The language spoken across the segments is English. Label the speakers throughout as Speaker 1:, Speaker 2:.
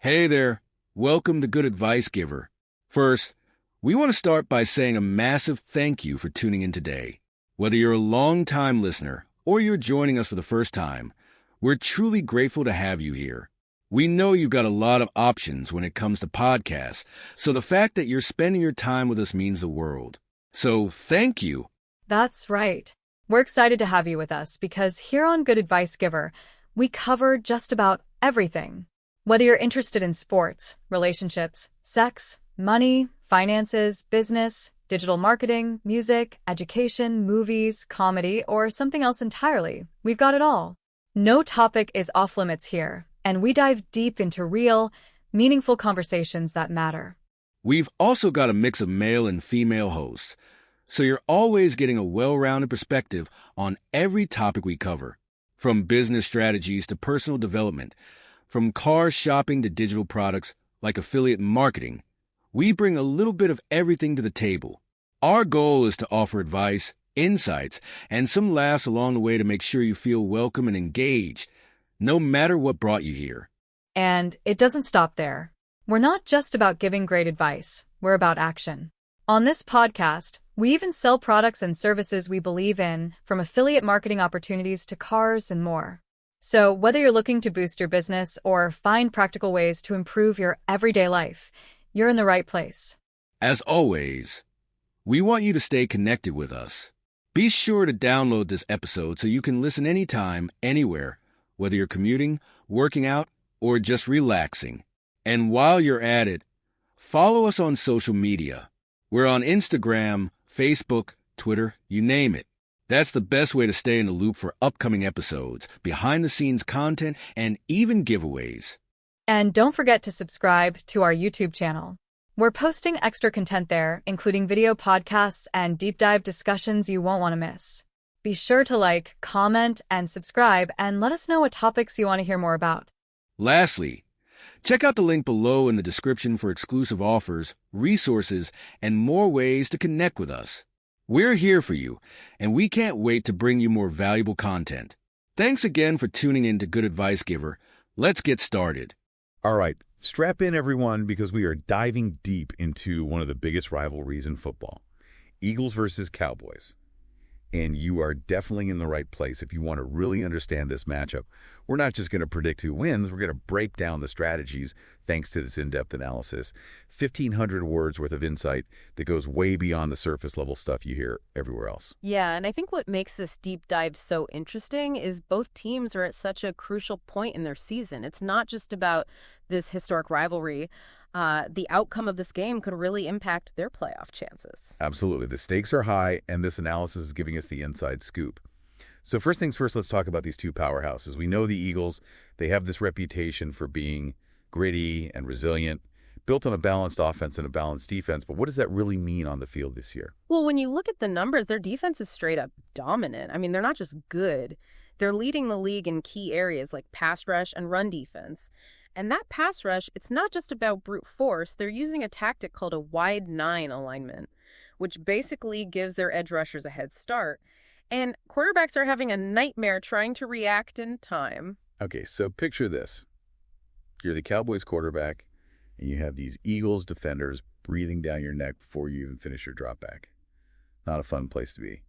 Speaker 1: Hey there. Welcome to Good Advice Giver. First, we want to start by saying a massive thank you for tuning in today. Whether you're a long-time listener or you're joining us for the first time, we're truly grateful to have you here. We know you've got a lot of options when it comes to podcasts, so the fact that you're spending your time with us means the world. So, thank you.
Speaker 2: That's right. We're excited to have you with us because here on Good Advice Giver, we cover just about everything. Whether you're interested in sports, relationships, sex, money, finances, business, digital marketing, music, education, movies, comedy, or something else entirely, we've got it all. No topic is off limits here, and we dive deep into real, meaningful conversations that matter.
Speaker 1: We've also got a mix of male and female hosts, so you're always getting a well-rounded perspective on every topic we cover, from business strategies to personal development, from car shopping to digital products like affiliate marketing. We bring a little bit of everything to the table. Our goal is to offer advice, insights, and some laughs along the way to make sure you feel welcome and engaged, no matter what brought you here.
Speaker 2: And it doesn't stop there. We're not just about giving great advice, we're about action. On this podcast, we even sell products and services we believe in, from affiliate marketing opportunities to cars and more. So whether you're looking to boost your business or find practical ways to improve your everyday life, you're in the right place.
Speaker 1: As always, we want you to stay connected with us. Be sure to download this episode so you can listen anytime, anywhere, whether you're commuting, working out, or just relaxing. And while you're at it, follow us on social media. We're on Instagram, Facebook, Twitter, you name it. That's the best way to stay in the loop for upcoming episodes, behind-the-scenes content, and even giveaways.
Speaker 2: And don't forget to subscribe to our YouTube channel. We're posting extra content there, including video podcasts and deep dive discussions you won't want to miss. Be sure to like, comment, and subscribe, and let us know what topics you want to hear more about.
Speaker 1: Lastly, check out the link below in the description for exclusive offers, resources, and more ways to connect with us. We're here for you, and we can't wait to bring you more valuable content. Thanks again for tuning in to Good Advice Giver. Let's get started.
Speaker 3: All right, strap in everyone because we are diving deep into one of the biggest rivalries in football, Eagles versus Cowboys. And you are definitely in the right place if you want to really understand this matchup. We're not just going to predict who wins, we're going to break down the strategies thanks to this in-depth analysis. 1,500 words worth of insight that goes way beyond the surface level stuff you hear everywhere else.
Speaker 4: Yeah, and I think what makes this deep dive so interesting is both teams are at such a crucial point in their season. It's not just about this historic rivalry. The outcome of this game could really impact their playoff chances.
Speaker 3: Absolutely. The stakes are high, and this analysis is giving us the inside scoop. So first things first, let's talk about these two powerhouses. We know the Eagles, they have this reputation for being gritty and resilient, built on a balanced offense and a balanced defense. But what does that really mean on the field this year?
Speaker 4: Well, when you look at the numbers, their defense is straight up dominant. I mean, they're not just good. They're leading the league in key areas like pass rush and run defense. And that pass rush, it's not just about brute force. They're using a tactic called a wide 9 alignment, which basically gives their edge rushers a head start. And quarterbacks are having a nightmare trying to react in time.
Speaker 3: Okay, so picture this. You're the Cowboys quarterback, and you have these Eagles defenders breathing down your neck before you even finish your drop back. Not a fun place to be.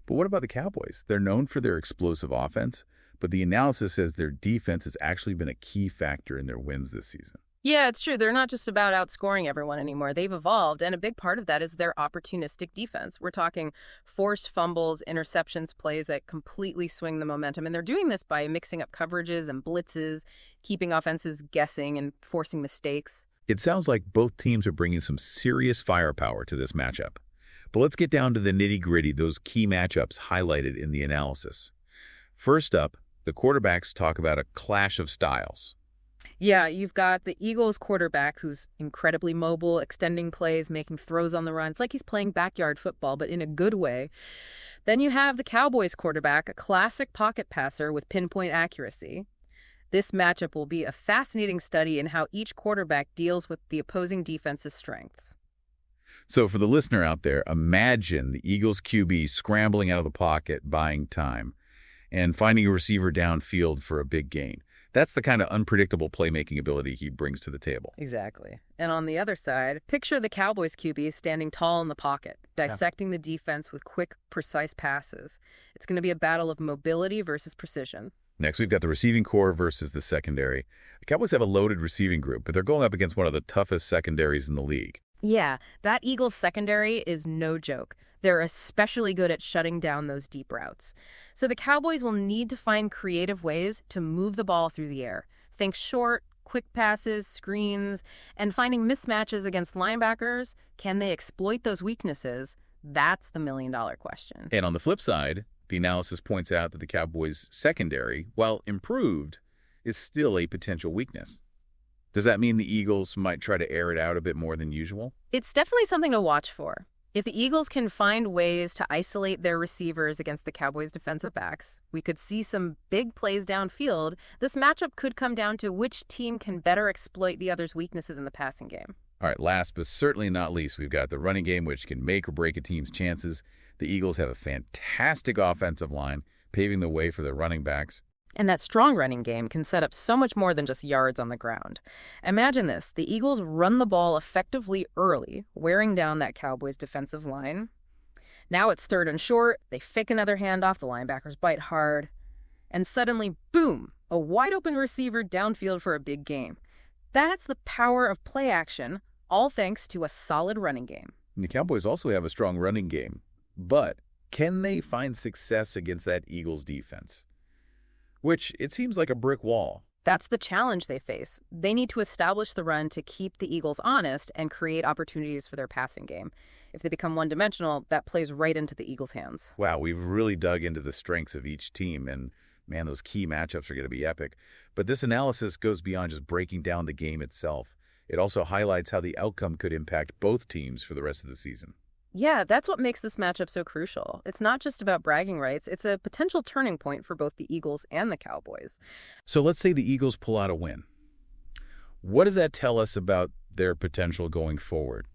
Speaker 3: But what about the Cowboys? They're known for their explosive offense, but the analysis says their defense has actually been a key factor in their wins this season.
Speaker 4: Yeah, it's true. They're not just about outscoring everyone anymore. They've evolved, and a big part of that is their opportunistic defense. We're talking forced fumbles, interceptions, plays that completely swing the momentum, and they're doing this by mixing up coverages and blitzes, keeping offenses guessing and forcing mistakes.
Speaker 3: It sounds like both teams are bringing some serious firepower to this matchup. But let's get down to the nitty-gritty, those key matchups highlighted in the analysis. First up, the quarterbacks talk about a clash of styles.
Speaker 4: Yeah, you've got the Eagles quarterback who's incredibly mobile, extending plays, making throws on the run. It's like he's playing backyard football, but in a good way. Then you have the Cowboys quarterback, a classic pocket passer with pinpoint accuracy. This matchup will be a fascinating study in how each quarterback deals with the opposing defense's strengths.
Speaker 3: So for the listener out there, imagine the Eagles QB scrambling out of the pocket, buying time, and finding a receiver downfield for a big gain. That's the kind of unpredictable playmaking ability he brings to the table.
Speaker 4: Exactly. And on the other side, picture the Cowboys QB standing tall in the pocket, dissecting the defense with quick, precise passes. It's going to be a battle of mobility versus precision.
Speaker 3: Next, we've got the receiving core versus the secondary. The Cowboys have a loaded receiving group, but they're going up against one of the toughest secondaries in the league.
Speaker 4: Yeah, that Eagles secondary is no joke. They're especially good at shutting down those deep routes. So the Cowboys will need to find creative ways to move the ball through the air. Think short, quick passes, screens, and finding mismatches against linebackers. Can they exploit those weaknesses? That's the million-dollar question.
Speaker 3: And on the flip side, the analysis points out that the Cowboys' secondary, while improved, is still a potential weakness. Does that mean the Eagles might try to air it out a bit more than usual?
Speaker 4: It's definitely something to watch for. If the Eagles can find ways to isolate their receivers against the Cowboys' defensive backs, we could see some big plays downfield. This matchup could come down to which team can better exploit the other's weaknesses in the passing game.
Speaker 3: All right, last but certainly not least, we've got the running game, which can make or break a team's chances. The Eagles have a fantastic offensive line, paving the way for their running backs.
Speaker 4: And that strong running game can set up so much more than just yards on the ground. Imagine this. The Eagles run the ball effectively early, wearing down that Cowboys defensive line. Now it's third and short. They fake another handoff. The linebackers bite hard. And suddenly, boom, a wide-open receiver downfield for a big game. That's the power of play action, all thanks to a solid running game.
Speaker 3: And the Cowboys also have a strong running game. But can they find success against that Eagles defense? Which, it seems like a brick wall.
Speaker 4: That's the challenge they face. They need to establish the run to keep the Eagles honest and create opportunities for their passing game. If they become one-dimensional, that plays right into the Eagles' hands.
Speaker 3: Wow, we've really dug into the strengths of each team, and man, those key matchups are going to be epic. But this analysis goes beyond just breaking down the game itself. It also highlights how the outcome could impact both teams for the rest of the season.
Speaker 4: Yeah, that's what makes this matchup so crucial. It's not just about bragging rights. It's a potential turning point for both the Eagles and the Cowboys.
Speaker 3: So let's say the Eagles pull out a win. What does that tell us about their potential going forward?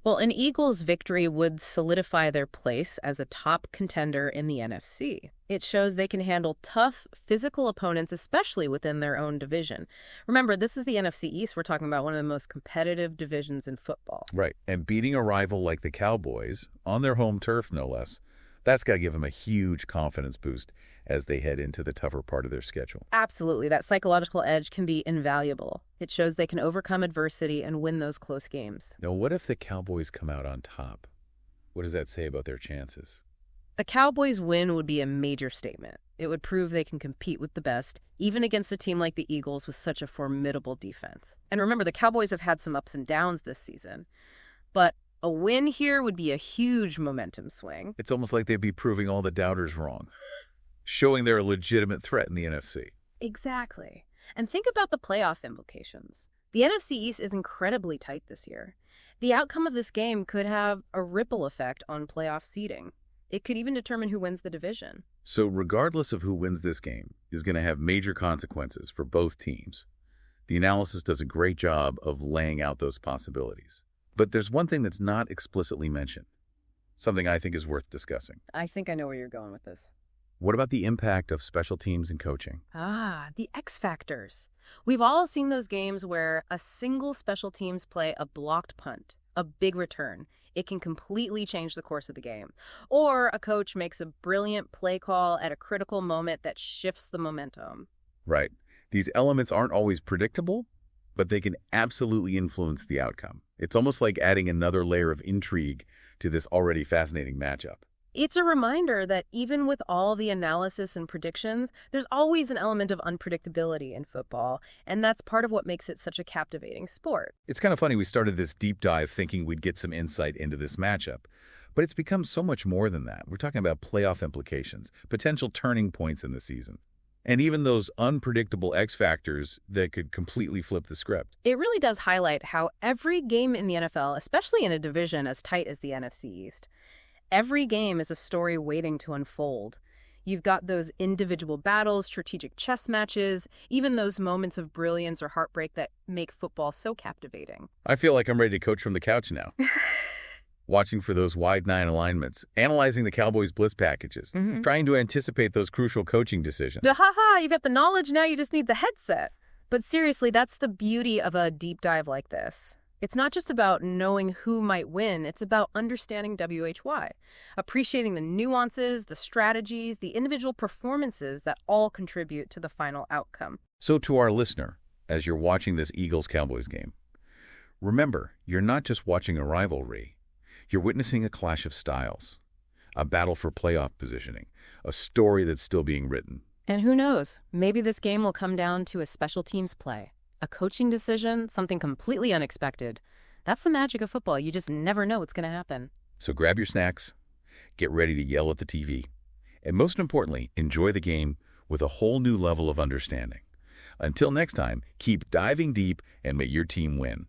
Speaker 4: Well, an Eagles victory would solidify their place as a top contender in the NFC. It shows they can handle tough, physical opponents, especially within their own division. Remember, this is the NFC East. We're talking about one of the most competitive divisions in football.
Speaker 3: Right, and beating a rival like the Cowboys, on their home turf no less, that's got to give them a huge confidence boost as they head into the tougher part of their schedule.
Speaker 4: Absolutely. That psychological edge can be invaluable. It shows they can overcome adversity and win those close games.
Speaker 3: Now, what if the Cowboys come out on top? What does that say about their chances?
Speaker 4: A Cowboys win would be a major statement. It would prove they can compete with the best, even against a team like the Eagles with such a formidable defense. And remember, the Cowboys have had some ups and downs this season. But a win here would be a huge momentum swing.
Speaker 3: It's almost like they'd be proving all the doubters wrong, showing they're a legitimate threat in the NFC.
Speaker 4: Exactly. And think about the playoff implications. The NFC East is incredibly tight this year. The outcome of this game could have a ripple effect on playoff seeding. It could even determine who wins the division.
Speaker 3: So regardless of who wins this game is going to have major consequences for both teams. The analysis does a great job of laying out those possibilities. But there's one thing that's not explicitly mentioned, something I think is worth discussing.
Speaker 4: I think I know where you're going with this.
Speaker 3: What about the impact of special teams and coaching?
Speaker 4: The X factors. We've all seen those games where a single special teams play a blocked punt, a big return. It can completely change the course of the game. Or a coach makes a brilliant play call at a critical moment that shifts the momentum.
Speaker 3: Right. These elements aren't always predictable, but they can absolutely influence the outcome. It's almost like adding another layer of intrigue to this already fascinating matchup.
Speaker 4: It's a reminder that even with all the analysis and predictions, there's always an element of unpredictability in football, and that's part of what makes it such a captivating sport.
Speaker 3: It's kind of funny we started this deep dive thinking we'd get some insight into this matchup, but it's become so much more than that. We're talking about playoff implications, potential turning points in the season, and even those unpredictable X factors that could completely flip the script.
Speaker 4: It really does highlight how every game in the NFL, especially in a division as tight as the NFC East, every game is a story waiting to unfold. You've got those individual battles, strategic chess matches, even those moments of brilliance or heartbreak that make football so captivating.
Speaker 3: I feel like I'm ready to coach from the couch now. watching for those wide nine alignments, analyzing the Cowboys blitz packages, trying to anticipate those crucial coaching decisions.
Speaker 4: Ha-ha, you got the knowledge, now you just need the headset. But seriously, that's the beauty of a deep dive like this. It's not just about knowing who might win, it's about understanding WHY, appreciating the nuances, the strategies, the individual performances that all contribute to the final outcome.
Speaker 3: So to our listener, as you're watching this Eagles-Cowboys game, remember, you're not just watching a rivalry. You're witnessing a clash of styles, a battle for playoff positioning, a story that's still being written.
Speaker 4: And who knows, maybe this game will come down to a special teams play, a coaching decision, something completely unexpected. That's the magic of football. You just never know what's going to happen.
Speaker 3: So grab your snacks, get ready to yell at the TV, and most importantly, enjoy the game with a whole new level of understanding. Until next time, keep diving deep and may your team win.